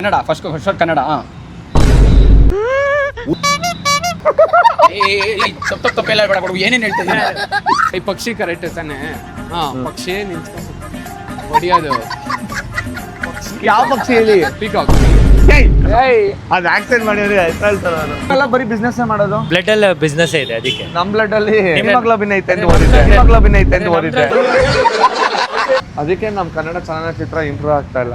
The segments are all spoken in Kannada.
ಕನ್ನಡ ಫಸ್ಟ್ ಕನ್ನಡ. ತಪ್ಪೆಲ್ಲ ಬೇಡ ಕೊಡು, ಏನೇನು ಹೇಳ್ತಿದ್ದೀನಿ. ಈ ಪಕ್ಷಿ ಕರೆಕ್ಟ್ ತಾನೆ? ಪಕ್ಷಿ ನಿಂತ್ಕೊಂಡು ಹೊಡಿಯೋದು. ಯಾವ ಪಕ್ಷಿ ಹೇಳಿ? ಪೀಕಾಕ್. ಅದು ಆಕ್ಸಿಡೆಂಟ್ ಮಾಡಿದ್ರೆ ಎಲ್ಲ ಬರೀ ಬಿಸ್ನೆಸ್ ಮಾಡೋದು. ಬ್ಲಡ್ ಅಲ್ಲಿ ಬಿಸ್ನೆಸ್ ಇದೆ, ಅದಕ್ಕೆ ನಮ್ ಬ್ಲಡ್ ಅಲ್ಲಿ ಹಿಮೋಗ್ಲೋಬಿನ್ ಐತೆ ಅಂತ ಓದಿದ್ದೆ. ಅದಕ್ಕೆ ನಮ್ ಕನ್ನಡ ಚಲನಚಿತ್ರ ಇಂಪ್ರೂವ್ ಆಗ್ತಾ ಇಲ್ಲ.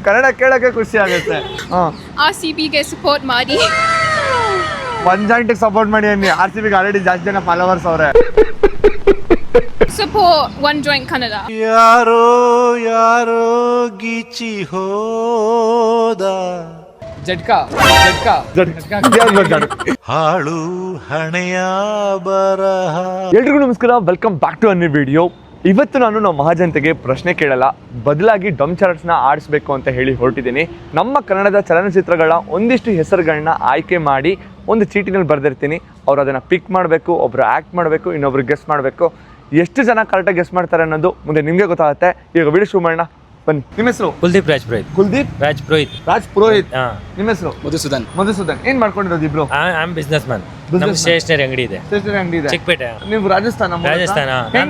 ಕನ್ನಡ ಕೇಳಕ್ಕೆ ಖುಷಿ ಆಗುತ್ತೆ. RCBಗೆ ಸಪೋರ್ಟ್ ಮಾಡಿ, ಪಂಜಾಂಟಿಗೆ ಸಪೋರ್ಟ್ ಮಾಡಿ. RCBಗೆ ಆಲ್ರೆಡಿ ಜಾಸ್ತಿ ಜನ ಫಾಲೋವರ್ಸ್ ಅವ್ರೆ. Support one joint Kannada. ಯಾರೋ ಯಾರೋ ಗೀಚಿ ಹೋದ ಜಟ್ಕಾ. ಹಾಳು ಹಣೆಯ ಬರಹ. ಎಲ್ರಿಗೂ ನಮಸ್ಕಾರ, welcome back to an video. ಇವತ್ತು ನಾನು ನಮ್ಮ ಮಹಾಜನತೆಗೆ ಪ್ರಶ್ನೆ ಕೇಳಲ್ಲ, ಬದಲಾಗಿ ಡಮ್ ಚಾರ್ಟ್ಸ್ನ ಆಡಿಸ್ಬೇಕು ಅಂತ ಹೇಳಿ ಹೊರಟಿದ್ದೀನಿ. ನಮ್ಮ ಕನ್ನಡದ ಚಲನಚಿತ್ರಗಳ ಒಂದಿಷ್ಟು ಹೆಸರುಗಳನ್ನ ಆಯ್ಕೆ ಮಾಡಿ ಒಂದು ಚೀಟಿನಲ್ಲಿ ಬರೆದಿರ್ತೀನಿ. ಅವ್ರು ಅದನ್ನು ಪಿಕ್ ಮಾಡಬೇಕು, ಒಬ್ಬರು ಆ್ಯಕ್ಟ್ ಮಾಡಬೇಕು, ಇನ್ನೊಬ್ರು ಗೆಸ್ ಮಾಡಬೇಕು. ಎಷ್ಟು ಜನ ಕರೆಕ್ಟಾಗಿ ಗೆಸ್ ಮಾಡ್ತಾರೆ ಅನ್ನೋದು ಮುಂದೆ ನಿಮಗೆ ಗೊತ್ತಾಗುತ್ತೆ. ಈಗ ವಿಡಿಯೋ ಶುರು ಮಾಡೋಣ, ಬನ್ನಿ. ನಿಮ್ಮ ಹೆಸರು? ಕುಲ್ದೀಪ್ ರಾಜ್ ಪುರೋಹಿತ್. ನಿಮ್ಮ ಹೆಸರು? ಮಧುಸೂದನ್. ಏನ್ ಮಾಡ್ಕೊಂಡಿರೋದು ಇಬ್ರು? Business man. ನಮ್ಮ ಸ್ಟೇಷನರಿ ಅಂಗಡಿ ಇದೆ, ಚಿಕ್ಕಪೇಟೆ. ನೀವು ರಾಜಸ್ಥಾನ?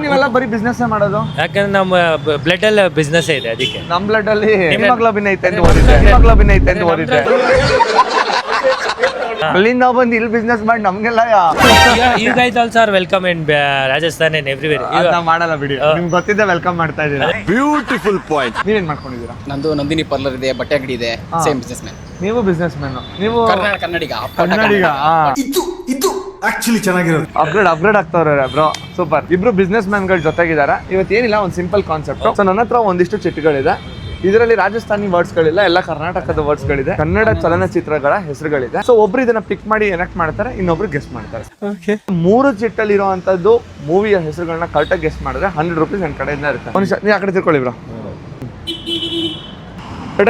ನೀವೆಲ್ಲ ಬರೀ ಬಿಸ್ನೆಸ್ ಮಾಡೋದು? ಯಾಕಂದ್ರೆ ನಮ್ಮ ಬ್ಲಡ್ ಅಲ್ಲಿ ಬಿಸ್ನೆಸ್ ಇದೆ, ಅದಕ್ಕೆ. ನಮ್ ಬ್ಲಡ್ ಅಲ್ಲಿ ಹಿಮೋಗ್ಲೋಬಿನ್ ಐತೆ ಅಂತ ಓದಿದ್ದೆ. ಅಲ್ಲಿಂದ ಬಂದು ಇಲ್ಲಿ ಬಿಸ್ನೆಸ್ ಮಾಡಿ ನಮ್ಗೆಲ್ಲ you guys also are welcome in Rajasthan and everywhere. ನಾವು ಮಾಡಲ್ಲ ಬಿಡಿ, ನಿಮ್ಗೆ ಗೊತ್ತಿದ್ದೆ ವೆಲ್ಕಮ್ ಮಾಡ್ತಾ ಇದೀರಾ. Beautiful point. ನೀವೇನ್ ಮಾಡ್ಕೊಂಡಿದ್ದೀರಾ? ನಂದು ನಂದಿನಿ ಪಾರ್ಲರ್ ಇದೆ, ಬಟ್ಟೆ ಅಂಗಡಿ ಇದೆ. Same businessman. ನೀವು ಬಿಸ್ನೆಸ್ ಮ್ಯಾನ್? ನೀವು ಕನ್ನಡಿಗ. ಇದು ಆಕ್ಚುಲಿ ಚೆನ್ನಾಗಿರೋದು. ಅಪ್ಗ್ರೇಡ್ ಆಗ್ತಾವ್ರೆ ಬ್ರೋ. ಸೂಪರ್. ಇಬ್ರು ಬಿಸ್ನೆಸ್ ಮ್ಯಾನ್ ಗಳು ಜೊತೆಗಿದ್ದಾರೆ. ಇವತ್ತೇನಿಲ್ಲ, ಒಂದು ಸಿಂಪಲ್ ಕಾನ್ಸೆಪ್ಟ್. ಸೊ ನನ್ನ ಹತ್ರ ಒಂದಿಷ್ಟು ಚಿಟ್ಟುಗಳಿದೆ. ಇದರಲ್ಲಿ ರಾಜಸ್ಥಾನಿ ವರ್ಡ್ಸ್ಗಳಿಲ್ಲ, ಎಲ್ಲ ಕರ್ನಾಟಕದ ವರ್ಡ್ಸ್ಗಳಿದೆ, ಕನ್ನಡ ಚಲನಚಿತ್ರಗಳ ಹೆಸರುಗಳಿದೆ. ಸೊ ಒಬ್ರು ಇದನ್ನ ಪಿಕ್ ಮಾಡಿ ಎನೆಕ್ಟ್ ಮಾಡ್ತಾರೆ, ಇನ್ನೊಬ್ರು ಗೆಸ್ ಮಾಡ್ತಾರೆ. 3 ಚಿಟ್ಟಲ್ಲಿ ಇರುವಂತದ್ದು ಮೂವಿಯ ಹೆಸರುಗಳನ್ನ ಕರೆಕ್ಟಾಗಿ ಗೆಸ್ ಮಾಡಿದ್ರೆ 100 ರೂಪೀಸ್ ನನ್ನ ಕಡೆಯಿಂದ ಇರುತ್ತೆ. ಮನುಷ್ಯ ನೀವು ಆ ಕಡೆ ತಿಳ್ಕೊಳ್ಳಿ ಬ್ರೋ.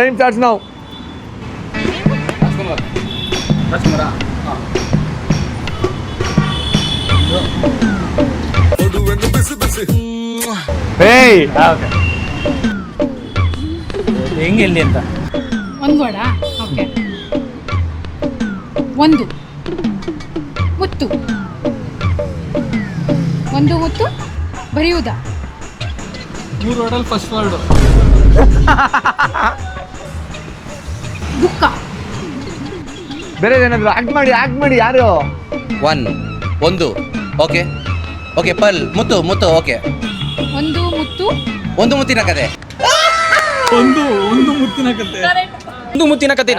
ಟೈಮ್ ಚಾರ್ಜ್ ನಾವು. ಹೆಂಗೆ ಎಲ್ಲಿ ಅಂತ ಒಂದು ವರ್ಡ. ಓಕೆ. ಒಂದು ಮುತ್ತು ಬರೆಯುವುದಾ? 3 ವರ್ಡಲ್ಲಿ ಫಸ್ಟ್ ವರ್ಡ್ ಬುಕ್ಕ. ಬೇರೆ ಏನಾದ್ರು ಆಕ್ಟ್ ಮಾಡಿ. ಯಾರು? ಒಂದು ಓಕೆ ಪಲ್ ಮುತ್ತು ಓಕೆ. ಒಂದು ಮುತ್ತಿನ ಕತೆ. ಒಂದು ಮುತ್ತಿನ ಕತೆ.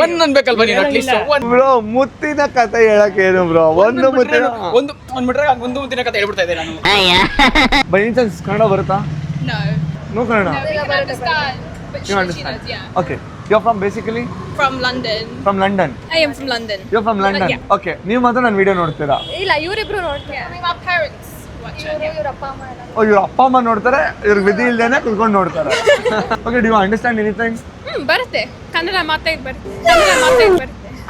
ಒಂದ್ ಅನ್ಬೇಕಲ್ವ ನೀನು? ಅಟ್ಲೀಸ್ಟ್ ಬ್ರೋ ಮುತ್ತಿನ ಕತೆ ಹೇಳಕ್ ಏನು ಬ್ರೋ? ಒಂದು ಮುತ್ತಿನ ಕತೆ ಹೇಳ್ಬಿಡ್ತಾ ಇದ್ದೆ ನಾನು. ಬೈ ಚಾನ್ಸ್ ಕನ್ನಡ ಬರುತ್ತಾ? No Kannada. You understand? Yeah. Okay. You're from basically? From London. From London. I am from London. You're from London? Yeah. Okay. ನೀವು ಮಾತ್ರ ನನ್ನ ವಿಡಿಯೋ ನೋಡ್ತೀರಾ? ಇಲ್ಲ, ಇವರಿಬ್ರು ನೋಡ್ತಾರೆ. My parents watch it. ಇವ್ರ ಅಪ್ಪ ಅಮ್ಮ ಎಲ್ಲ. ಓ, ಇವ್ರ ಅಪ್ಪ ಅಮ್ಮ ನೋಡ್ತಾರೆ, ಇವ್ರಿಗೆ ವಿಧಿ ಇಲ್ದೇನೆ ಕುತ್ಕೊಂಡು ನೋಡ್ತಾರೆ. Okay, do you understand anything? ಬರುತ್ತೆ. ಕನ್ನಡ ಮಾತಾಡಿ ಬರುತ್ತೆ.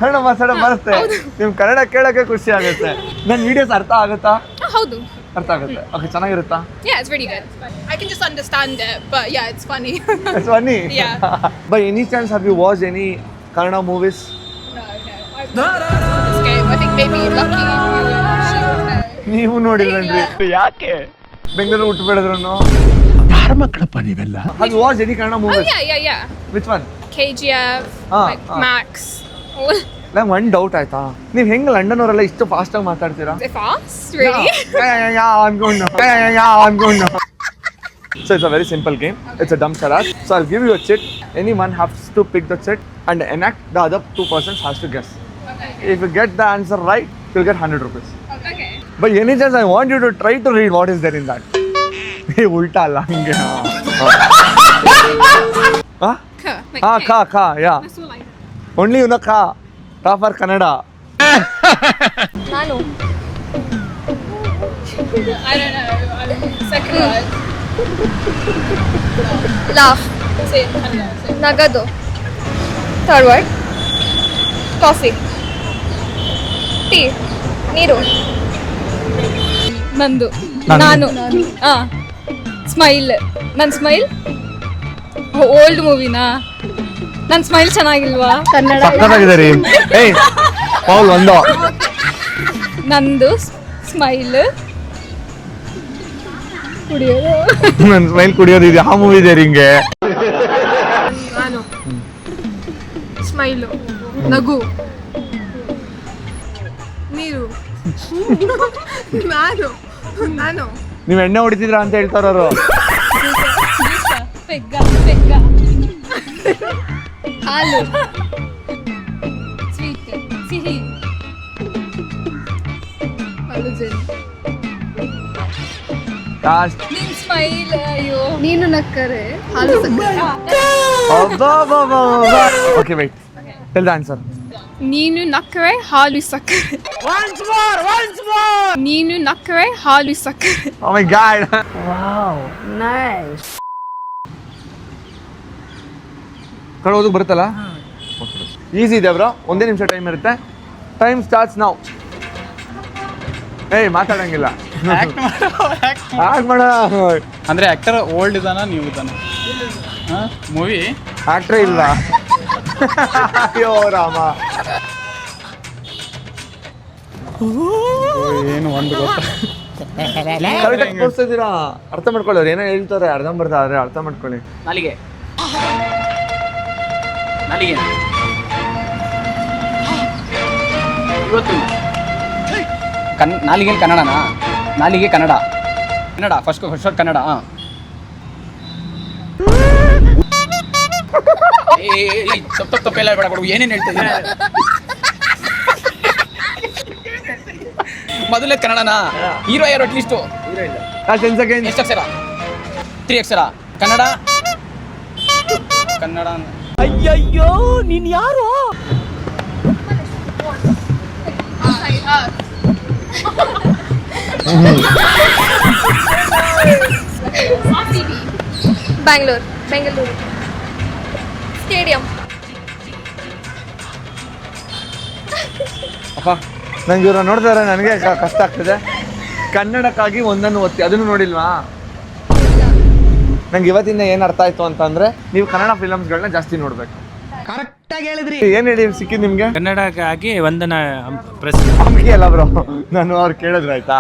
ಕನ್ನಡ ಮಾತಾಡೋ ಬರುತ್ತೆ. ನಿಮ್ ಕನ್ನಡ ಕೇಳಕ್ಕೆ ಖುಷಿ ಆಗುತ್ತೆ. ನನ್ನ ವಿಡಿಯೋಸ್ ಅರ್ಥ ಆಗುತ್ತಾ? ಹೌದು, ಅರ್ಥ ಆಗುತ್ತೆ. ಓಕೆ, ಚೆನ್ನಾಗಿರುತ್ತಾ? Yeah, it's really good. I can just understand it, but yeah, it's funny. It's funny? Yeah. By any chance have you watched any Kannada movies? No. This game. I think maybe Lucky. ನೀವು ನೋಡಿದ್ರೇನ್ರಿ? ಯಾಕೆ ಬೆಂಗಳೂರು ಹುಟ್ಟು ಬೆಳೆದ್ರು? ಯಾರ ಮಕ್ಕಳಪ್ಪ ನೀವೆಲ್ಲ? Have you watched any Kannada Oh movies? yeah. Which one? KGF, like Max. ನಂಗೆ ಒಂದು ಡೌಟ್ ಆಯ್ತಾ, ನೀವು ಹೆಂಗೆ ಲಂಡನ್ ಅವರೆಲ್ಲ ಇಷ್ಟು ಫಾಸ್ಟ್ ಆಗಿ ಮಾತಾಡ್ತೀರಾ? Fast, really? ಅನ್ಕೊಂಡು. So it's a very simple game. It's a dumb charade. So I'll give you a chit. Anyone has to pick the chit and enact. The other 2 persons has to guess. Okay. If you get the answer right, you'll get 100 rupees. Okay. By any chance, I want you to try to read what is there in that. Hey, ulta alla hinge. Huh? Ka. Yeah. That's all I know. Only you know ka. Ka for Kannada. Nanu. I don't know. Second word. Laugh. Say it. Nagadu. Third word. Coffee. Tea. Neeru. Nandu. Nanu. Smile. Nan smile. Old ಮೂವಿನಾ? ನನ್ನ ಸ್ಮೈಲ್ ಚೆನ್ನಾಗಿಲ್ವಾ? ಕನ್ನಡ ಸಕ್ಕತ್ತಾಗಿದೆ ರೀ. ಏಯ್ ಪೌಲ್ ಒಂದು ನಂದು ಸ್ಮೈಲ್ ಕುಡಿಯೋದು. ನನ್ನ ಸ್ಮೈಲ್ ಕುಡಿಯೋದು ಇದೆ. ಆ ಮೂವಿ ಇದೆ ಹಿಂಗೆ. ನಾನು ಸ್ಮೈಲು, ನಗು, ನೀರು. ನಾನು ನೀವು ಎಣ್ಣೆ ಹೊಡಿತಿದ್ರ ಅಂತ ಹೇಳ್ತಾರವರು. ಪೆಗ್ಗ ಪೆಗ್ಗ, ಹಾಲು, ಸ್ವೀಟ್, ಸಿಹಿ, ನಿನ್ ಸ್ಮೈಲ್. ಅಯ್ಯೋ, ನೀನು ನಕ್ಕರೆ ಹಾಲು okay white, tell the answer. ನೀನು ನಕ್ಕರೆ ಹಾಲು ಸಕ್ಕರೆ. ನೀನು ನಕ್ಕರೆ ಹಾಲು ಸಕ್ಕರೆ. ಓ ಮೈ ಗಾಡ್. ಕಳೋದಕ್ಕೆ ಬರುತ್ತಲ್ಲ. ಈಸಿ ಇದೆ ಬ್ರೋ. ಒಂದೇ ನಿಮಿಷ ಟೈಮ್ ಇರುತ್ತೆ. ಟೈಮ್ ಸ್ಟಾರ್ಟ್ಸ್ ನಾವು. ಏಯ್ ಮಾತಾಡಂಗಿಲ್ಲ. ಆಕ್ಟ್ ಮಾಡ. ಅಂದ್ರೆ ಆಕ್ಟರ್ ಓಲ್ಡ್ ಇದಾನ ನೀವು ಇದಾನ? ಮೂವಿ ಆಕ್ಟ್ರೇ ಇಲ್ಲ. ಅಯ್ಯೋ ರಾಮ. ಏನು ಒಂದು ಗೊತ್ತ. ಕರೆಕ್ಟಾಗಿ ತೋರಿಸ್ತಿದ್ದೀರಾ. ಅರ್ಥ ಮಾಡ್ಕೊಳ್ಳೋರು ಏನೋ ಹೇಳ್ತಾರೆ, ಅರ್ಧಂಬರ್ಧ ಆದ್ರೆ ಅರ್ಥ ಮಾಡ್ಕೊಳ್ಳಿ. ನಾಲಿಗೆ ನಾಲಿಗೆ ಇವತ್ತು ನಾಲಿಗೆ ಕನ್ನಡನಾ? ನಾಲಿಗೆ ಕನ್ನಡ. ಕನ್ನಡ ಫಸ್ಟ್ ಕನ್ನಡ. ತಪ್ಪೆಲ್ಲ ಬೇಡ ಕೊಡು. ಏನೇನು ಹೇಳ್ತಿದ್ದೀನಿ? ಮೊದಲೇ ಕನ್ನಡನಾ? ಹೀರೋ ಯಾರು ಅಟ್ಲೀಸ್ಟು? 10 seconds. ಎಷ್ಟು ಅಕ್ಷರ? 3 ಅಕ್ಷರ. ಕನ್ನಡ ಕನ್ನಡ. ಅಯ್ಯಯ್ಯೋ ನೀನ್ ಯಾರು? ಬೆಂಗಳೂರು ಸ್ಟೇಡಿಯಂ. ಅಪ್ಪ ನಂಗೆ ಇವ್ರ ನೋಡ್ತಾರೆ, ನನಗೆ ಕಷ್ಟ ಆಗ್ತದೆ. ಕನ್ನಡಕ್ಕಾಗಿ ಒಂದನ್ನು ಒತ್ತಿ. ಅದನ್ನು ನೋಡಿಲ್ವಾ? ನಂಗೆ ಇವತ್ತಿಂದ ಏನು ಅರ್ಥ ಆಯ್ತು ಅಂತಂದ್ರೆ, ನೀವು ಕನ್ನಡ ಫಿಲಮ್ಸ್ಗಳನ್ನ ಜಾಸ್ತಿ ನೋಡ್ಬೇಕು. ಕರೆಕ್ಟಾಗಿ ಹೇಳಿದ್ರಿ. ಏನ್ ಹೇಳಿ ಸಿಕ್ಕಿದ್ ನಿಮ್ಗೆ? ಕನ್ನಡಕ್ಕಾಗಿ ವಂದನ ಪ್ರೆಸ್. ಅಮ್ಕಿ ಅಲ್ಲ ಬ್ರೋ, ನಾನು ಅವ್ರು ಕೇಳಿದ್ರು ಆಯ್ತಾ,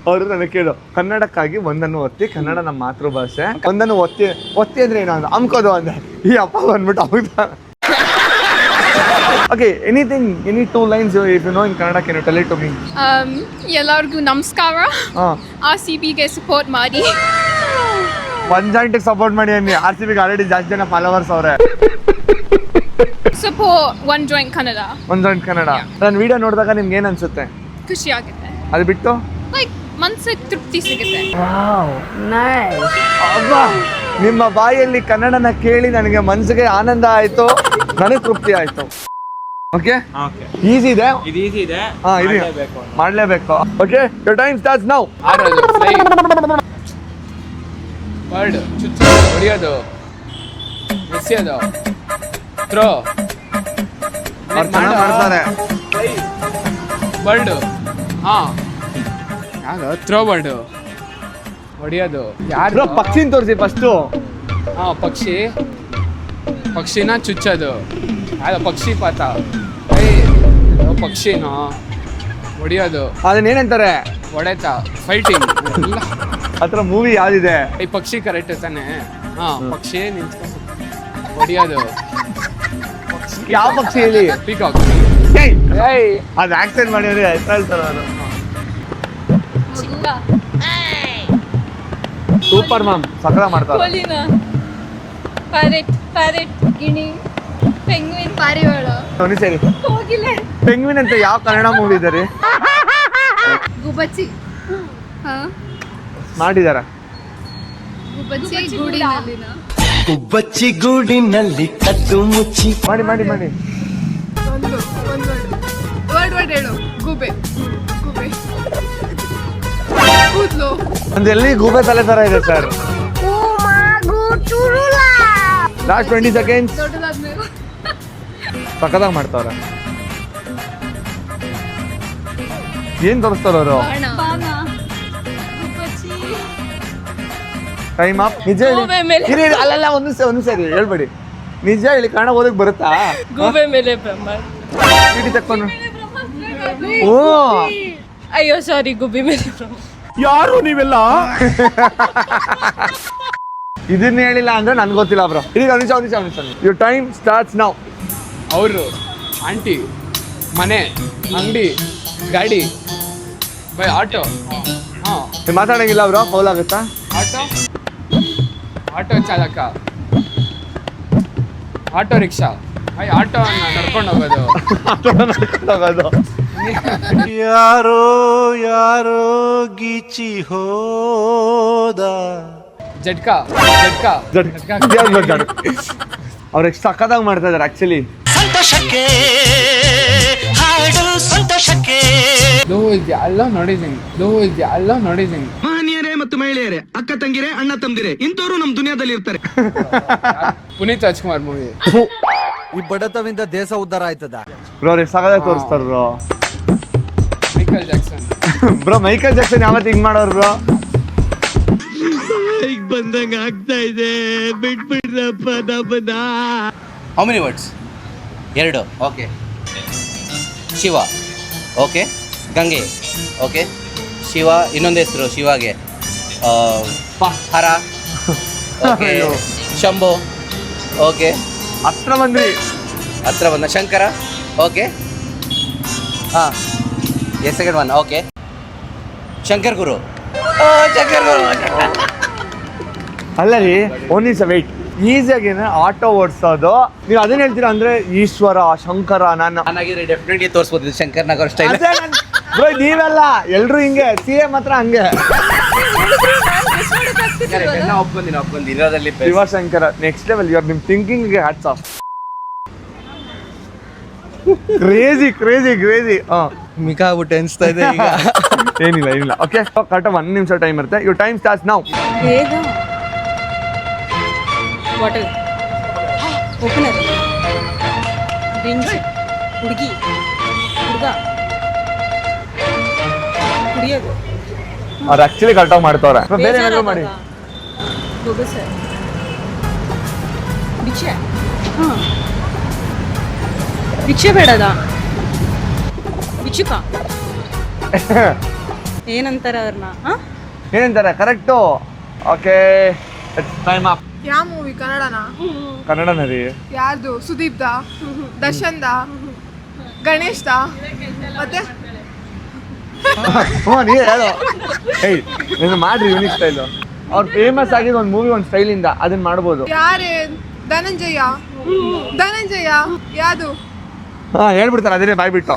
ಅವರು ನನಗೆ ಕೇಳು, ಕನ್ನಡಕ್ಕಾಗಿ ಒಂದನ್ನು ಒತ್ತಿ, ಕನ್ನಡ ನಮ್ಮ ಮಾತೃಭಾಷೆ, ಒಂದನ್ನು ಒತ್ತಿ ಒತ್ತಿ ಅಂದ್ರೆ ಏನು ಅಂದ, ಅಮ್ಕೋದು ಅಂದೆ. ಈ ಅಪ್ಪ ಬಂದ್ಬಿಟ್ಟು ಹೌದಾ. Okay, anything, any 2 lines if you know in Kannada, can you tell it to me? ಎಲ್ಲರಿಗೂ ನಮಸ್ಕಾರ. RCBಗೆ ಸಪೋರ್ಟ್ ಮಾಡಿ. ಪಂಜಾಂಟಿಗೆ ಸಪೋರ್ಟ್ ಮಾಡಿ ಅನ್ನಿ. RCBಗೆ ಆಲ್ರೆಡಿ ಜಾಸ್ತಿ ಜನ ಫಾಲೋವರ್ಸ್ ಅವರೇ. Support one joint Kannada. One joint Kannada. ನನ್ನ ವಿಡಿಯೋ ನೋಡಿದಾಗ ನಿಮ್ಗೆ ಏನು ಅನ್ಸುತ್ತೆ? ಖುಷಿ ಆಗುತ್ತೆ. ಅದು ಬಿಟ್ಟು ಲೈಕ್ ಮನಸ್ಸಿಗೆ ತೃಪ್ತಿ ಸಿಗುತ್ತೆ. ಅಬ್ಬಾ, ನಿಮ್ಮ ಬಾಯಲ್ಲಿ ಕನ್ನಡನ ಕೇಳಿ ನನಗೆ ಮನಸ್ಸಿಗೆ ಆನಂದ ಆಯ್ತು, ನನಗೆ ತೃಪ್ತಿ ಆಯ್ತು. ಓಕೆ, ಈಸಿ ಇದೆ. ಇದು ಈಸಿ ಇದೆ. ಇದು ಮಾಡಲೇಬೇಕು. Okay, your time starts now. Bird, ಚುಚ್ಚು, ಹೊಡಿಯೋದು, ಎಸೆಯೋದು, ಥ್ರೋ. ಅವ್ರು ಚೆನ್ನಾಗಿ ಮಾಡ್ತಾರೆ. ಬರ್ಡು, ಯಾವುದು ಥ್ರೋ ಬರ್ಡು, ಹೊಡಿಯೋದು. ಯಾರು? ಪಕ್ಷಿನ ತೋರಿಸಿ ಫಸ್ಟು. ಪಕ್ಷಿ, ಪಕ್ಷಿನ ಚುಚ್ಚೋದು. ಯಾವ್ದು ಪಕ್ಷಿ ಪಾತ, ಪಕ್ಷಿನ ಹೊಡಿಯೋದು. ಅದನ್ನೇನಂತಾರೆ? ಹೊಡೆತ, ಫೈಟಿಂಗ್. ಹತ್ರ ಮೂವಿ ಯಾವ್ದಿದೆ? ಈ ಪಕ್ಷಿ ಕರೆಕ್ಟ್ ತಾನೆ? ಪಕ್ಷಿ ನಿಂತ್ಕೊಂಡು ಹೊಡಿಯೋದು. ಯಾವ ಪಕ್ಷಿ ಹೇಳಿ? ಪೀಕಾಕ್. ಅದು ಆಕ್ಸೆಂಟ್ ಮಾಡಿದ್ರೆ ಹೇಳ್ತಾರೆ ಅವರು. ಸೂಪರ್ ಮ್ಯಾಮ್, ಸಕಲ ಮಾಡ್ತಾರೆ. ಕೋಲಿನ, ಪ್ಯಾರೆಟ್, ಪ್ಯಾರೆಟ್, ಗಿಣಿ, ಪೆಂಗ್ವಿನ್, ಪಾರಿವಾಳ. ಸರಿ, ಹೋಗಿಲ್ಲ. ಪೆಂಗ್ವಿನ್ ಅಂತ ಯಾವ ಕನ್ನಡ ಮೂವಿ ಇದೆ ರೀ? ಗುಬ್ಬಚ್ಚಿ. ಮಾಡಿದಾರ. ಗುಬ್ಬಚ್ಚಿ ಗೂಡಿನಲ್ಲಿನ. ಗುಬ್ಬಚ್ಚಿ ಗೂಡಿನಲ್ಲಿ ಕದ್ದು ಮುಚ್ಚಿ. ಮಾಡಿ ಮಾಡಿ ಮಾಡಿ. ವರ್ಡ್ ಹೇಳು. ಗೂಬೆ, ಗೂಬೆ, ಕೂದ್ಲು. ಒಂದು ಎಲ್ಲಿ ಗೂಬೆ ತಲೆ ತರ ಇದೆ ಸರ್. Last 20 seconds. ದೊಡ್ಡದಾದ್ಮೇಲೆ ಸಖತ್ತಾಗಿ ಮಾಡ್ತಾವ್ರೆ. ಏನ್ ತೋರಿಸ್ತಾರ ಅವರು? ಬಾಣ, ಗುಬ್ಬಚ್ಚಿ, ಟೈಮ್ ಅಪ್. ನಿಜ ಹೇಳಿ. ಗೂಬೆ ಮೇಲೆ. ಇರಿ, ಇರಿ, ಅಲ್ಲಲ್ಲ ಒಂದು ಸರಿ ಹೇಳ್ಬೇಡಿ. ನಿಜ ಹೇಳಿ, ಕನ್ನಡ ಓದಕ್ ಬರುತ್ತಾ? ಗೂಬೆ ಮೇಲೆ ಬ್ರಹ್ಮ. ಚೀಟಿ ತಕ್ಕೊಂಡು. ಓ ಅಯ್ಯೋ ಸಾರಿ, ಗುಬ್ಬಿ ಮೇಲೆ ಬ್ರಹ್ಮ. ಯಾರು ನೀವೆಲ್ಲ? ಇದನ್ನ ಹೇಳಿಲ್ಲ ಅಂದ್ರೆ ನನ್ಗೆ ಗೊತ್ತಿಲ್ಲ ಬ್ರೋ. ಈಗ ಒಂದು ನಿಮಿಷ. Your time starts now. ಅವರು, ಆಂಟಿ, ಮನೆ, ಅಂಗಡಿ, ಗಾಡಿ, ಬೈ ಆಟೋ. ಹಾಂ, ಮಾತಾಡಂಗಿಲ್ಲ ಬ್ರೋ, ಫೌಲ್ ಆಗುತ್ತಾ? ಆಟೋ ಚಾಲಕ, ಆಟೋ ರಿಕ್ಷಾ, ಆಟೋ ನಡ್ಕೊಂಡು ಹೋಗೋದು. ಯಾರೋ ಯಾರೋ ಗೀಚಿ ಹೋದ. ಜಟ್ಕಾ. ಅವ್ರು ಎಷ್ಟು ಸಖತ್ತಾಗಿ ಮಾಡ್ತಾ ಇದಾರೆ ಆಕ್ಚುಲಿ. ಎಲ್ಲ ನೋಡಿದ್ದೀನಿ. ಮಹನೀಯರೇ ಮತ್ತು ಮಹಿಳೆಯರೇ, ಅಕ್ಕ ತಂಗಿರೇ, ಅಣ್ಣ ತಮ್ಮದಿರೇ, ಇಂಥವ್ರು ನಮ್ ದುನಿಯಾದಲ್ಲಿ ಇರ್ತಾರೆ. ಪುನೀತ್ ರಾಜ್ಕುಮಾರ್ ಮೂವಿ. ಈ ಬಡತವಿಂದ ದೇಶ ಉದ್ಧಾರ ಆಯ್ತದ. ಬ್ರೋ ಅವ್ರು ಎಷ್ಟು ಸಖತ್ತಾಗಿ ತೋರಿಸ್ತಾರ bro. Michael Jackson. Bro Michael Jackson ಯಾವತ್ತು ಹಿಂಗ್ ಮಾಡೋರು ಬ್ರೋ? ಈಗ ಬಂದಂಗ ಆಗ್ತಾ ಇದೆ, ಬಿಟ್ಬಿಡ್ರಪ್ಪ ನಮ್ಮನ್ನ. How many words? 2. Okay. Shiva. Okay. Gange. Okay. Shiva, ಇನ್ನೊಂದು ಹೆಸರು ಶಿವಾಗೆ. ಹರ. ಓಕೆ. ಶಂಭು. ಓಕೆ. ಹತ್ರ ಬಂದ್ರಿ. ಹತ್ರ ಬಂದ ಶಂಕರ. ಓಕೆ. ಹಾಂ, ಸೆಕೆಂಡ್ ಒನ್. ಓಕೆ. ಶಂಕರ್ ಗುರು. ಶಂಕರ್ ಗುರು. ಅಲ್ಲ ರೀ, ಒಂದ್ ನಿಮಿಷ ವೆಯ್ಟ್. ಈಸಿಯಾಗಿ ಆಟೋ ಓಡಿಸೋದು ನೀವು ಅದನ್ನ ಹೇಳ್ತೀರಾ ಅಂದ್ರೆ ಈಶ್ವರ, ಶಂಕರ. ನಾನಾಗಿದ್ರೆ ಡೆಫಿನೆಟ್ಲಿ ತೋರಿಸ್ಬೋದು ಶಂಕರ್ ನಗರ್ ಸ್ಟೈಲ್. ಬ್ರೋ ನೀವೆಲ್ಲ ಎಲ್ರು ಹಿಂಗೆ, CM ಹತ್ರ ಹಂಗೆ. ಒಪ್ಕೊಂದಿನಿ ಇರೋದ್ರಲ್ಲಿ ಶಿವಶಂಕರ ನೆಕ್ಸ್ಟ್ ಲೆವೆಲ್. ಇವಾಗ ನಿಮ್ ಥಿಂಕಿಂಗ್ ಹ್ಯಾಟ್ಸ್ ಆಫ್. ಕ್ರೇಜಿ. ಮಿಕಾಬಿಟ್ಟು ಅನಿಸ್ತಾ ಇದೆ ಈಗ. ಏನಿಲ್ಲ. ಓಕೆ, ಕರೆಕ್ಟ್ 1 ನಿಮಿಷ ಟೈಮ್ ಇರುತ್ತೆ. Your time starts now. Bottle, opener, drinks, ಹುಡುಗಿ, ಹುಡುಗ, ಕುಡಿಯೋದು. ಅವ್ರು ಆಕ್ಚುಲಿ ಕರೆಕ್ಟಾಗಿ ಮಾಡ್ತಾವ್ರೆ. ಬೇರೆ ಏನಾದ್ರು ಮಾಡಿ. ಬೊಗಸೆ, ಭಿಕ್ಷೆ. ಹಾಂ, ಭಿಕ್ಷೆ ಬೇಡದ, ಭಿಕ್ಷುಕ ಏನಂತಾರೆ ಅವ್ರನ್ನ? ಏನಂತಾರೆ? ಕರೆಕ್ಟು. Okay, time up. ಯಾವ ಮೂವಿ? ಕನ್ನಡನಾ? ಕನ್ನಡನ ರೀ. ಯಾರ್ದು? ಸುದೀಪ್ ದಾ, ದರ್ಶನ್ ದಾ, ಗಣೇಶ್ ದಾ, ಮತ್ತೆ ಹ್ಞೂ ನೀ ಹೇಳು. ಏಯ್ ನೀನು ಮಾಡ್ರಿ ಯೂನಿಕ್ ಸ್ಟೈಲು. ಅವ್ರು ಫೇಮಸ್ ಆಗಿದ್ದು ಒಂದು ಮೂವಿ, ಒಂದು ಸ್ಟೈಲಿಂದ ಅದನ್ನ ಮಾಡ್ಬೋದು. ಯಾರೇ? ಧನಂಜಯ ಯಾವುದು? ಹಾಂ ಹೇಳ್ಬಿಡ್ತಾರೆ ಅದೇ ಬಾಯ್ ಬಿಟ್ಟು.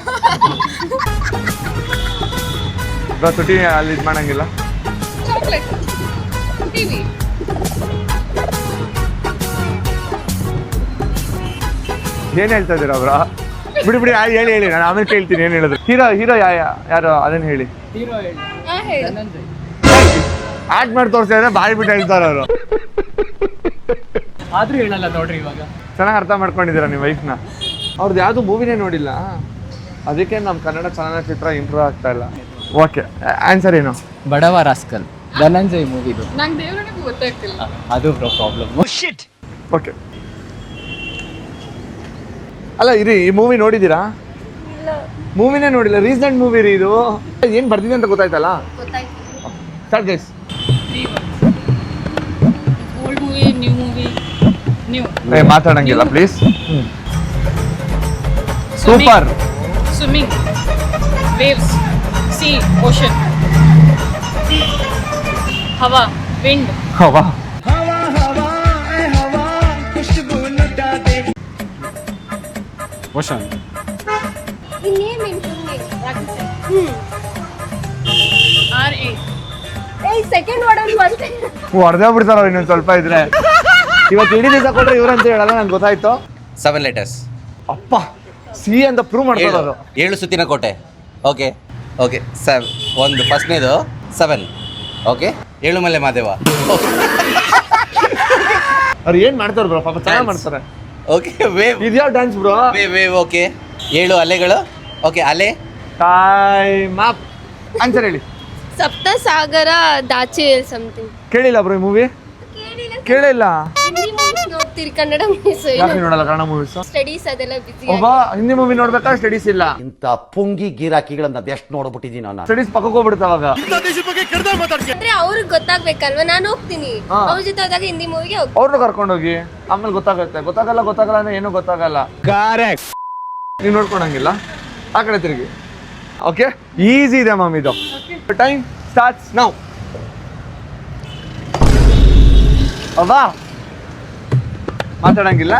ತುಟಿ ಅಲ್ಲಿ ಇದು ಮಾಡಂಗಿಲ್ಲ. Chocolate, TV. ಏನ್ ಹೇಳ್ತಾ ಇದ್ದೀರಾ ಬ್ರೋ? ಬಿಡಿ ಹೇಳಿ ನಾನು ಆಮೇಲೆ ಕೇಳ್ತೀನಿ ಏನ್ ಹೇಳಿದ್ರು. ಹೀರೋ ಯಾರು ಅದನ್ನ ಹೇಳಿ. ಆಕ್ಟ್ ಮಾಡಿ ತೋರಿಸಿದ್ರೆ ಬಾಯಿ ಬಿಟ್ಟು ಹೇಳ್ತಾರೆ ಅವರು. ಆದ್ರೂ ಹೇಳಲ್ಲ ನೋಡ್ರಿ ಇವಾಗ. ಚೆನ್ನಾಗಿ ಅರ್ಥ ಮಾಡ್ಕೊಂಡಿದ್ದೀರಾ ನಿಮ್ಮ ವೈಫ್ನ. ಅವ್ರದ್ದು ಯಾವುದು ಮೂವಿನೇ ನೋಡಿಲ್ಲ, ಅದಕ್ಕೆ ನಮ್ಮ ಕನ್ನಡ ಚಲನಚಿತ್ರ ಇಂಪ್ರೂವ್ ಆಗ್ತಾ ಇಲ್ಲ. ಓಕೆ, ಆನ್ಸರ್ ಏನು? ಬಡವ ರಾಸ್ಕಲ್, ಧನಂಜಯ್ ಮೂವಿದು. ನಂಗೆ ದೇವರನಿಗೂ ಗೊತ್ತಾಗ್ತಿಲ್ಲ. ಅದು ಪ್ರಾಬ್ಲಮ್. ಓಕೆ, ಅಲ್ಲ ಇರಿ, ಈ ಮೂವಿ ನೋಡಿದ್ದೀರಾ? ಮೂವಿನೇ ನೋಡಿಲ್ಲ, ರೀಸೆಂಟ್ ಮೂವಿ ರೀ ಇದು. ಏನು ಬರ್ತಿದೆ ಅಂತ ಗೊತ್ತಾಯ್ತಲ್ಲ? Start guys. Old movie, new movie. New. ಮಾತಾಡಂಗಿಲ್ಲ please. Super. Swimming, waves, sea, ocean, ಹವಾ, ವಿಂಡ್. ಹವಾ. ಓಷನ್. ಹೊಡೆದೇ ಬಿಡ್ತಾರ ಇನ್ನೊಂದು ಸ್ವಲ್ಪ ಇದ್ರೆ. ಇವತ್ತು ಇಡೀ ದಿವಸ ಕೊಟ್ರೆ ಇವ್ರಂತ ಹೇಳಲ್ಲ, ನಂಗೆ ಗೊತ್ತಾಯ್ತು. 7 letters. ಅಪ್ಪ, ಸಿ ಅಂತ ಪ್ರೂವ್ ಮಾಡ್ತಾರೆ. 7 ಸುತ್ತಿನ ಕೋಟೆ. ಓಕೆ. ಒಂದು ಫಸ್ಟ್ನೇದು 7. ಓಕೆ. ಏಳುಮಲೆ ಮಾದೇವ. ಅವ್ರು ಏನ್ ಮಾಡ್ತಾರೆ ಬ್ರೋ? ಪಾಪ ಚೆನ್ನಾಗಿ ಮಾಡ್ತಾರೆ. ಓಕೆ. ವೇವ್. ಇದ್ಯಾವ ಡ್ಯಾನ್ಸ್ ಬ್ರೋ? ವೇವ್. ಓಕೆ. 7 ಅಲೆಗಳು. ಓಕೆ. ಅಲೆ. Time up. ಆನ್ಸರ್ ಹೇಳಿ. Sapta Sagaradaache something. ಕೇಳಿಲ್ಲ ಬ್ರೋ ಈ ಮೂವಿ? ಕೇಳಿಲ್ಲ. ಹಿಂದಿ ಮೂವೀಸ್ ನೋಡ್ತೀರಿ, ಕನ್ನಡ ಮೂವೀಸ್ ಯಾಕೆ ನೋಡಲ್ಲ ಕನ್ನಡ ಮೂವೀಸ್? ಸ್ಟಡೀಸ್ ಅದೆಲ್ಲ ಬಿಸಿ. ಒಬ್ಬ ಹಿಂದಿ ಮೂವಿ ನೋಡ್ಬೇಕಾ ಸ್ಟಡೀಸ್ ಇಲ್ಲ? ಇಂಥ ಪುಂಗಿ ಗಿರಾಕಿಗಳನ್ನ ಎಷ್ಟು ನೋಡ್ಬಿಟ್ಟಿದ್ದೀನಿ ನಾನು. ಸ್ಟಡೀಸ್ ಪಕ್ಕಕ್ಕೆ ಹೋಗ್ಬಿಡ್ತಾವಾಗ. ಅಂದ್ರೆ ಅವ್ರಿಗೆ ಗೊತ್ತಾಗ್ಬೇಕಲ್ವಾ, ನಾನು ಹೋಗ್ತೀನಿ ಅವ್ರ ಜೊತೆ ಹೋದಾಗ ಹಿಂದಿ ಮೂವಿಗೆ ಹೋಗ್ತೀನಿ. ಅವ್ರನ್ನ ಕರ್ಕೊಂಡೋಗಿ, ಆಮೇಲೆ ಗೊತ್ತಾಗಲ್ಲ ಅಂದ್ರೆ ಏನೂ ಗೊತ್ತಾಗಲ್ಲ. ನೀವು ನೋಡ್ಕೊಳಂಗಿಲ್ಲ, ಆ ಕಡೆ ತಿರುಗಿ. ಓಕೆ, ಈಸಿ ಇದೆ ಮ್ಯಾಮ್ ಇದು. Time starts now. ಅವಾ ಮಾತಾಡಂಗಿಲ್ಲ.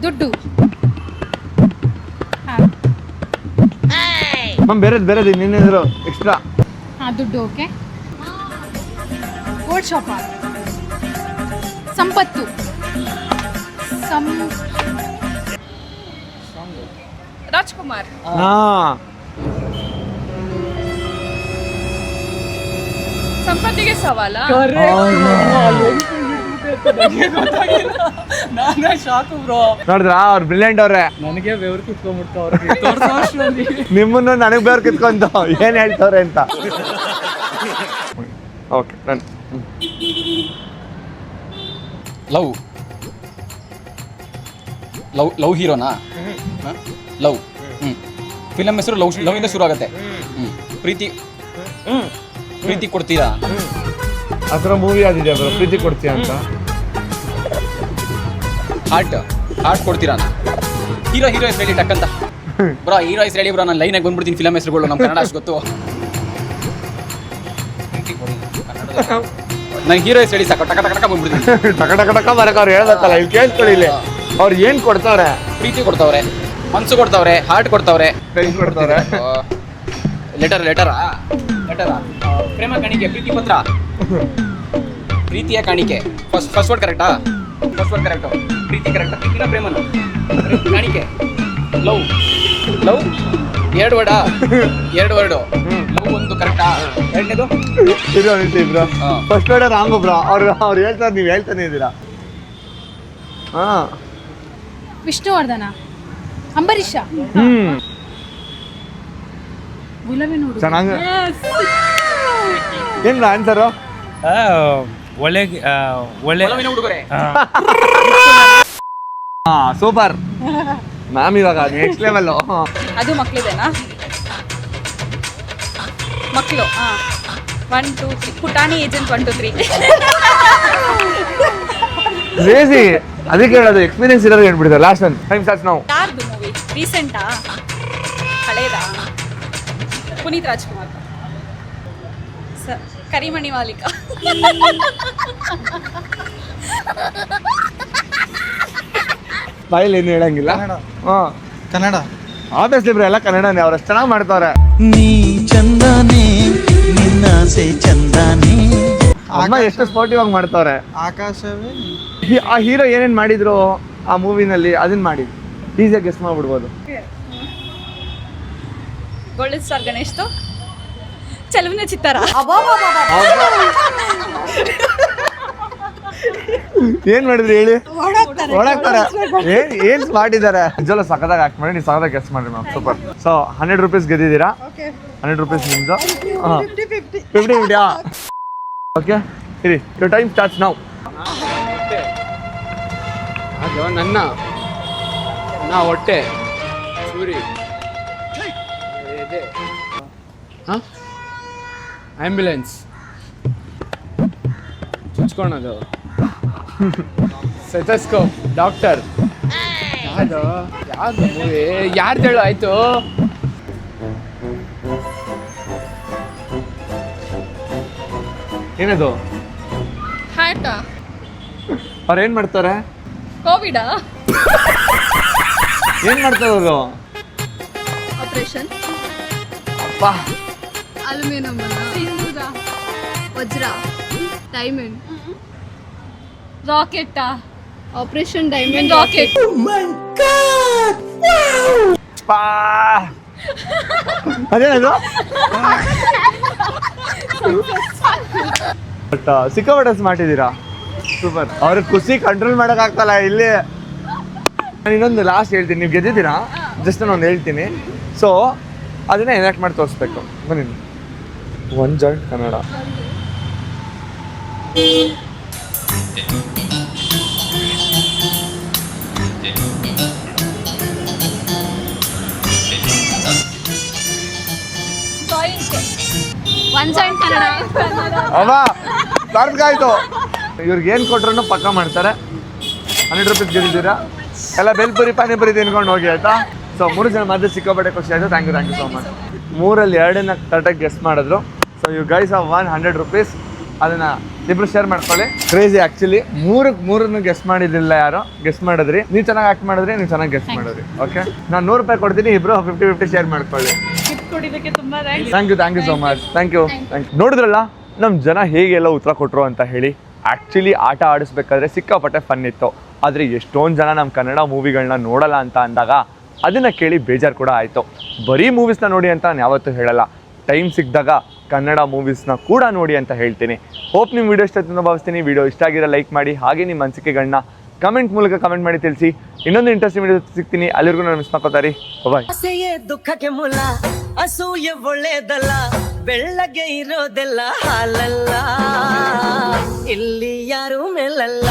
ದುಡ್ಡು ಮ್ಯಾಮ್ ಬೇರೆದು ಇನ್ನೇನಿದ್ರು ಎಕ್ಸ್ಟ್ರಾ. ದುಡ್ಡು ಓಕೆ. ಗೋಲ್ಡ್ ಶಾಪ, ಸಂಪತ್ತು, ರಾಜ್ಕುಮಾರ್, ಹಾ ಸಂಪತ್ತಿಗೆ ಸವಾಲ. ನಾನು ಶಾಕು ಬ್ರೋ. ನೋಡಿದ್ರ ಅವ್ರು ಬ್ರಿಲಿಯಂಟ್ ಅವ್ರೆ. ನನಗೆ ಬೆವರು ಕಿತ್ಕೊಂಡ್ಬಿಡ್ತು ಅವ್ರಿಗೆ ತೋರ್ಸೋ ಅಷ್ಟರಲ್ಲಿ. ನಿಮ್ಮನ್ನು ನನಗೆ ಬೇರೆ ಕಿತ್ಕೊಂತ ಏನ್ ಹೇಳ್ತವ್ರೆ ಅಂತ. ಓಕೆ ನಾನು ಲವ್ ಲವ್ ಲವ್ ಹೀರೋನಾ? ಲವ್ ಫಿಲಮ್ ಹೆಸರು ಲವ್ ಇಂದ ಶುರು ಆಗುತ್ತೆ. ಪ್ರೀತಿ ಕೊಡ್ತೀರಾ? ಆ ಥರ ಮೂವಿ ಆದಿದೆ ಬ್ರೋ, ಪ್ರೀತಿ ಕೊಡ್ತೀಯ ಅಂತ. ಹಾರ್ಟ್ ಕೊಡ್ತೀರಾ? ಹೀರೋ ಹೆಸರು ಹೇಳಿ ಟಕ್ಕಂತ ಬ್ರೋ. ಹೀರೋ ಹೆಸರು ಹೇಳಿ ಬ್ರೋ, ನಾನು ಲೈನಾಗಿ ಬಂದ್ಬಿಡ್ತೀನಿ. ಫಿಲಮ್ ಹೆಸರುಗಳು ನಮ್ಮ ಕನ್ನಡ ಅಷ್ಟು ಗೊತ್ತು. ನಂಗೆ ಹೀರೋ ಹೆಸರು ಹೇಳಿ ಸಾಕು, ಟಕ ಟಕ ಟಕ ಬಂದ್ಬಿಡ್ತೀನಿ. ಟಕ ಬರಕ್ಕೆ ಅವ್ರು ಹೇಳ್ಬೇಕಲ್ಲ, ಇಲ್ಲಿ ಕೇಳ್ಕೊಳ್ಳಿ. ಇಲ್ಲಿ ಅವ್ರು ಏನು ಕೊಡ್ತಾವ್ರೆ? ಪ್ರೀತಿ ಕೊಡ್ತಾವ್ರೆ, ಮನ್ಸು ಕೊಡ್ತಾವ್ರೆ, ಹಾರ್ಟ್ ಕೊಡ್ತಾವ್ರೆ, ಕೈ ಕೊಡ್ತಾವ್ರೆ. ಲೆಟರಾ ಪ್ರೇಮ ಕಾಣಿಕೆ, ಪ್ರೀತಿ ಪತ್ರ, ಪ್ರೀತಿಯ ಕಾಣಿಕೆ. ಫಸ್ಟ್ ವರ್ಡ್ ಕರೆಕ್ಟಾ? First word correct. ಪ್ರೀತಿ ಕರೆಕ್ಟಾ? ಪ್ರೀತಿನ ಪ್ರೇಮನ ಕಾಣಿಕೆ. ಲವ್ ಎರಡು ವರ್ಡು. ಲವ್ ಒಂದು ಕರೆಕ್ಟಾ? ಎರಡನೇದು bro first word wrong bro. ಅವ್ರು ಹೇಳ್ತಾರೆ, ನೀವು ಹೇಳ್ತಾನೆ ಇದ್ದೀರಾ. ಹಾ, ವಿಷ್ಣುವರ್ಧನ, ಅಂಬರೀಷ, ಚೆನ್ನಾಗಿ. ಏನು ಆನ್ಸರು? ಒಳ್ಳೆ ಹುಡುಗರೆ. ಹಾ, ಸೂಪರ್ ಮ್ಯಾಮ್. ಇವಾಗ ನೆಕ್ಸ್ಟ್ ಲೆವೆಲ್. ಅದು ಮಕ್ಳಿದೇನಾ? ಮಕ್ಕಳು 1 2 3 ಪುಟಾಣಿ ಏಜೆಂಟ್ 1 2 3. ಕ್ರೇಜಿ. ಅದಕ್ಕೆ ಹೇಳೋದು, ಎಕ್ಸ್ಪೀರಿಯನ್ಸ್ ಇರೋದು ಹೇಳ್ಬಿಡ್ತಾರೆ. Last one. Time starts now. ಯಾರ್ದು ಮೂವಿ? ರೀಸೆಂಟಾ? ಹಳೇದಾ? ಪುನೀತ್ ರಾಜ್ಕುಮಾರ್, ಕರಿಮಣಿ ಮಾಲೀಕ. ಬಾಯಲ್ಲಿ ಏನು ಹೇಳಂಗಿಲ್ಲ. ಹಾಂ, ಕನ್ನಡ. ಆಬ್ವಿಯಸ್ಲಿ ಬ್ರೋ, ಎಲ್ಲ ಕನ್ನಡನೇ. ಅವ್ರು ಅಷ್ಟು ಚೆನ್ನಾಗಿ ಮಾಡ್ತಾವ್ರೆ. ನೀ ಚಂದಾನೆ, ನಿನ್ನಾಸೆ ಚಂದಾನೆ. ಅಮ್ಮ ಎಷ್ಟು ಸ್ಪೋರ್ಟಿವ್ ಆಗಿ ಮಾಡ್ತಾವ್ರೆ. ಆಕಾಶವೇ. ಆ ಹೀರೋ ಏನೇನು ಮಾಡಿದ್ರು ಆ ಮೂವಿನಲ್ಲಿ, ಅದನ್ನ ಮಾಡಿ ಈಸಿಯಾಗಿ ಗೆಸ್ ಮಾಡ್ಬಿಡ್ಬೋದು. ಗೋಲ್ಡನ್ ಸ್ಟಾರ್ ಗಣೇಶ್ದು ಚೆಲುವಿನ ಚಿತ್ತಾರ. ಏನ್ ಮಾಡಿದ್ರಿ ಹೇಳಿ? ಓಡಾಕ್ತಾರೆ. ಏನ್ ಸ್ಮಾರ್ಟ್ ಇದ್ದಾರೆ. ನಿಜವಲ್ಲ ಸಖತ್ತಾಗಿ ಆಕ್ಟ್ ಮಾಡಿ, ನೀವು ಸಖತ್ತಾಗಿ ಗೆಸ್ ಮಾಡ್ರಿ ಮ್ಯಾಮ್. ಸೂಪರ್. ಸೊ 100 ರೂಪೀಸ್ ಗೆದ್ದಿದ್ದೀರಾ. 100 ರೂಪೀಸ್ ನಿಮ್ದು. 50-50. ಓಕೆ, ಇರಿ. Your time starts now. ಅದು ನನ್ನ ಹೊಟ್ಟೆ ಸೂರಿ ಇದೆ. ಹಾಂ, ಆ್ಯಂಬ್ಯುಲೆನ್ಸ್ ಚುಚ್ಕೊಳೋದು, ಸೆಟಸ್ಕೋಪ್, ಡಾಕ್ಟರ್. ಯಾವ್ದು ಮೂವಿ? ಯಾರ್ದು ಹೇಳು? ಆಯ್ತು, ಏನದು? ಹಾರ್ಟಾ? ಅವ್ರು ಏನ್ ಮಾಡ್ತಾರೆ? ಕೋವಿಡಾ? ಏನ್ ಮಾಡ್ತಾರೆ ಅವರು? ಆಪರೇಷನ್. ಅಪ್ಪ, ಅಲ್ಯೂಮಿನಿಯಂ, ಸಿಂಧೂರ, ವಜ್ರ, diamond, rocket. Operation diamond rocket. ಅದೇನದು? ಬಟ್ ಸಿಕ್ಕಾಪಟ್ಟೆ ಮಾಡಿದ್ದೀರಾ. ಸೂಪರ್. ಅವ್ರಿಗೆ ಖುಷಿ ಕಂಟ್ರೋಲ್ ಮಾಡೋಕ್ಕಾಗ್ತಲ್ಲ ಇಲ್ಲಿ. ನಾನು ಇನ್ನೊಂದು ಲಾಸ್ಟ್ ಹೇಳ್ತೀನಿ, ನೀವು ಗೆದ್ದಿದ್ದೀರಾ. ಜಸ್ಟ್ ನಾನು ಒಂದು ಹೇಳ್ತೀನಿ. ಸೊ ಅದನ್ನೇ ಎನಾಕ್ಟ್ ಮಾಡಿ ತೋರಿಸ್ಬೇಕು. ಬನ್ನಿ. One joint Kannada. ಅವ ಸಾರ್ಥಕ ಆಯ್ತು. ಇವ್ರಿಗೆ ಏನು ಕೊಟ್ರು ಪಕ್ಕ ಮಾಡ್ತಾರೆ. 100 ರೂಪೀಸ್ ಗೆದ್ದಿದ್ದೀರಾ. ಎಲ್ಲ ಬೆಲ್ಪುರಿ ಪಾನಿಪುರಿ ತಿನ್ಕೊಂಡು ಹೋಗಿ ಆಯ್ತಾ. ಸೊ 3 ಜನ ಮಧ್ಯೆ ಸಿಕ್ಕಾಪಟ್ಟೆ ಖುಷಿ ಆಯಿತು. Thank you so much. 3ರಲ್ಲಿ 2 ಕರೆಕ್ಟಾಗಿ ಗೆಸ್ ಮಾಡಿದ್ರು. ಸೊ ಯು ಗೈಸ್ ಆವ್ 100 ರೂಪೀಸ್. ಅದನ್ನು ಇಬ್ರು ಶೇರ್ ಮಾಡ್ಕೊಳ್ಳಿ. Crazy actually. 3 ಗೆಸ್ ಮಾಡಿದ್ದಿಲ್ಲ ಯಾರು, ಗೆಸ್ ಮಾಡಿದ್ರಿ. ನೀವು ಚೆನ್ನಾಗಿ ಆ್ಯಕ್ಟ್ ಮಾಡಿದ್ರಿ, ನೀವು ಚೆನ್ನಾಗಿ ಗೆಸ್ ಮಾಡಿದ್ರಿ. ಓಕೆ, ನಾನು 100 ರೂಪಾಯಿ ಕೊಡ್ತೀನಿ, ಇಬ್ರು 50-50 ಶೇರ್ ಮಾಡ್ಕೊಳ್ಳಿ. Thank you so much. Thank you. ನೋಡಿದ್ರಲ್ಲ ನಮ್ಮ ಜನ ಹೇಗೆಲ್ಲ ಉತ್ತರ ಕೊಟ್ಟರು ಅಂತ ಹೇಳಿ. ಆ್ಯಕ್ಚುಲಿ ಆಟ ಆಡಿಸ್ಬೇಕಾದ್ರೆ ಸಿಕ್ಕಾಪಟ್ಟೆ ಫನ್ ಇತ್ತು. ಆದರೆ ಎಷ್ಟೊಂದು ಜನ ನಮ್ಮ ಕನ್ನಡ ಮೂವಿಗಳನ್ನ ನೋಡಲ್ಲ ಅಂತ ಅಂದಾಗ ಅದನ್ನು ಕೇಳಿ ಬೇಜಾರು ಕೂಡ ಆಯಿತು. ಬರೀ ಮೂವೀಸ್ನ ನೋಡಿ ಅಂತ ನಾನು ಯಾವತ್ತೂ ಹೇಳಲ್ಲ. ಟೈಮ್ ಸಿಕ್ಕಿದಾಗ ಕನ್ನಡ ಮೂವೀಸ್ನ ಕೂಡ ನೋಡಿ ಅಂತ ಹೇಳ್ತೀನಿ. ಹೋಪ್ ನಿಮ್ಮ ವಿಡಿಯೋ ಇಷ್ಟ ಅಂತ ಭಾವಿಸ್ತೀನಿ. ವಿಡಿಯೋ ಇಷ್ಟ ಆಗಿರೋ ಲೈಕ್ ಮಾಡಿ, ಹಾಗೆ ನಿಮ್ಮ ಅನಿಸಿಕೆಗಳನ್ನ ಕಮೆಂಟ್ ಮೂಲಕ ಕಮೆಂಟ್ ಮಾಡಿ ತಿಳಿಸಿ. ಇನ್ನೊಂದು ಇಂಟ್ರೆಸ್ಟಿಂಗ್ ವಿಡಿಯೋ ಸಿಗ್ತೀನಿ. ಅಲ್ಲಿವರೆಗೂ ನಾನು ಮಿಸ್ ಮಾಡ್ಕೋತಾರೆ. ಬಾಯ್. ದುಃಖಕ್ಕೆ ಮೂಲ ಅಸೂಯೆ ಒಳ್ಳೇದಲ್ಲ, ಬೆಳ್ಳಗೆ ಇರೋದೆಲ್ಲ ಹಾಲಲ್ಲ, ಇಲ್ಲಿ ಯಾರು ಮೇಲಲ್ಲ.